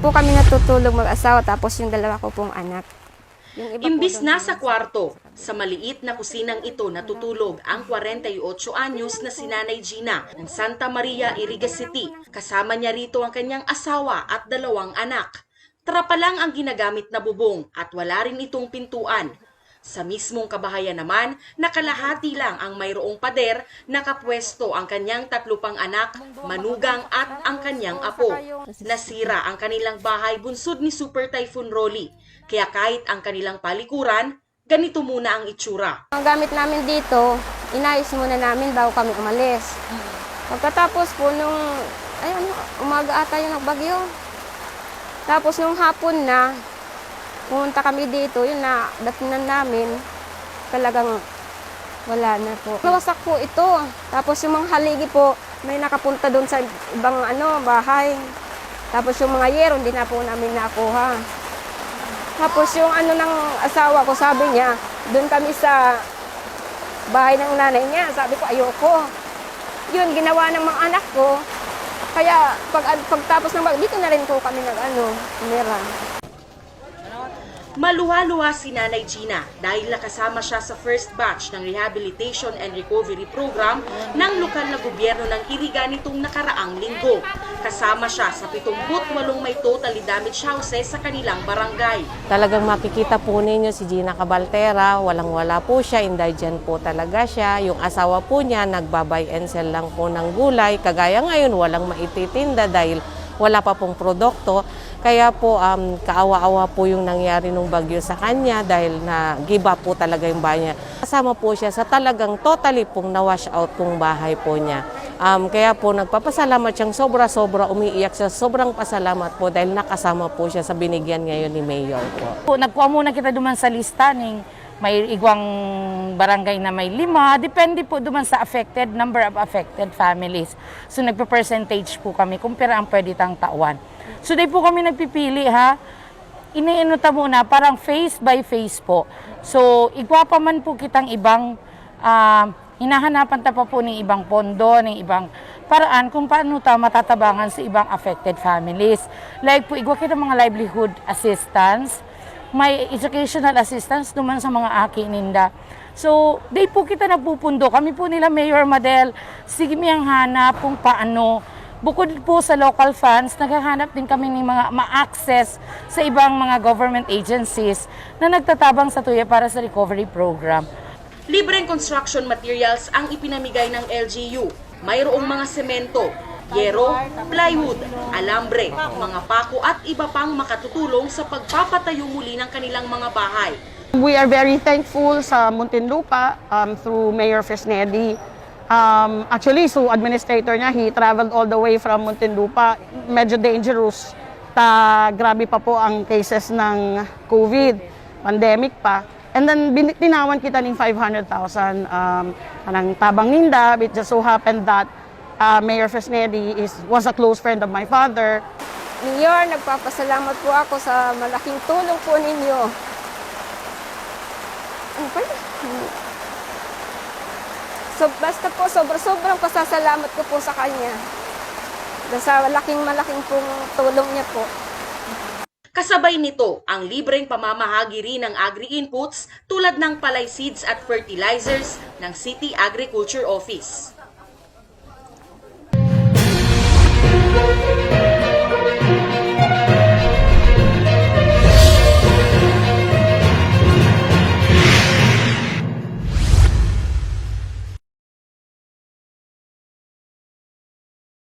po kami natutulog mag-asawa, tapos yung dalawa ko pong anak. Yung iba Imbis po doon, nasa kwarto, sa maliit na kusinang ito natutulog ang 48 anyos na si Nanay Gina ng Santa Maria, Iriga City. Kasama niya rito ang kanyang asawa at 2 anak. Trapa lang ang ginagamit na bubong at wala rin itong pintuan. Sa mismong kabahayan naman, nakalahati lang ang mayroong pader, nakapwesto ang kanyang 3 pang anak, manugang at ang kanyang apo. Nasira ang kanilang bahay bunsod ni Super Typhoon Rolly, kaya kahit ang kanilang palikuran, ganito muna ang itsura. Ang gamit namin dito, inayos muna namin bago kami umalis. Pagkatapos po nung, umaga ata yung nagbagyo. Tapos nung hapon na, pumunta kami dito, yun na, datinan namin, talagang wala na po. Nawasak po ito. Tapos yung mga haligi po, may nakapunta doon sa ibang bahay. Tapos yung mga yero, hindi na po namin nakuha. Tapos yung ng asawa ko, sabi niya, doon kami sa bahay ng nanay niya. Sabi ko, ayoko. Yun, ginawa ng mga anak ko. Kaya pagtapos ng dito na rin po kami tumira. Maluha-luha si Nanay Gina dahil nakasama siya sa first batch ng Rehabilitation and Recovery Program ng lokal na gobyerno ng Iriga nitong nakaraang linggo. Kasama siya sa 78 may totally damaged houses sa kanilang barangay. Talagang makikita po ninyo si Gina Cabaltera, walang-wala po siya, indigent po talaga siya. Yung asawa po niya, nagbabay and sell lang po ng gulay. Kagaya ngayon, walang maititinda dahil wala pa pong produkto. Kaya po kaawa-awa po yung nangyari nung bagyo sa kanya dahil na-give up po talaga yung bahay niya. Kasama po siya sa talagang totally pong na-wash out pong bahay po niya. Kaya po nagpapasalamat siyang sobra-sobra, umiiyak siya, sobrang pasalamat po dahil nakasama po siya sa binigyan ngayon ni Mayor po. Nagkuha muna kita duman sa lista ng may igwang barangay na may 5, depende po duman sa number of affected families. So nagpe-percentage po kami kung pera ang pwede tang tauan. So di po kami nagpipili ha. Iniinuta muna parang face by face po. So igwa pa man po kitang ibang hinahanapan ta pa po ng ibang pondo, ng ibang paraan kung paano ta matatabangan sa ibang affected families. Like po igwa kita mga livelihood assistance, may educational assistance naman sa mga aki ninda. So, di po kita napupundo. Kami po nila Mayor Madel, sige miyang hanap kung paano. Bukod po sa local funds, naghahanap din kami ng mga ma-access sa ibang mga government agencies na nagtatabang sa tuya para sa recovery program. Libreng construction materials ang ipinamigay ng LGU. Mayroong mga semento, yero, plywood, alambre, mga pako at iba pang makatutulong sa pagpapatayo muli ng kanilang mga bahay. We are very thankful sa Muntinlupa through Mayor Fresnedi. Actually, so administrator niya, he traveled all the way from Muntinlupa. Medyo dangerous. Grabe pa po ang cases ng COVID, pandemic pa. And then tinawan kita ng 500,000 ng tabang ninda. It just so happened that Mayor Fresnedi was a close friend of my father. Mayor, nagpapasalamat po ako sa malaking tulong po ninyo. So, basta po, sobrang pasasalamat ko po sa kanya. Sa malaking pong tulong niya po. Kasabay nito, ang libreng pamamahagi rin ng agri-inputs tulad ng palay seeds at fertilizers ng City Agriculture Office.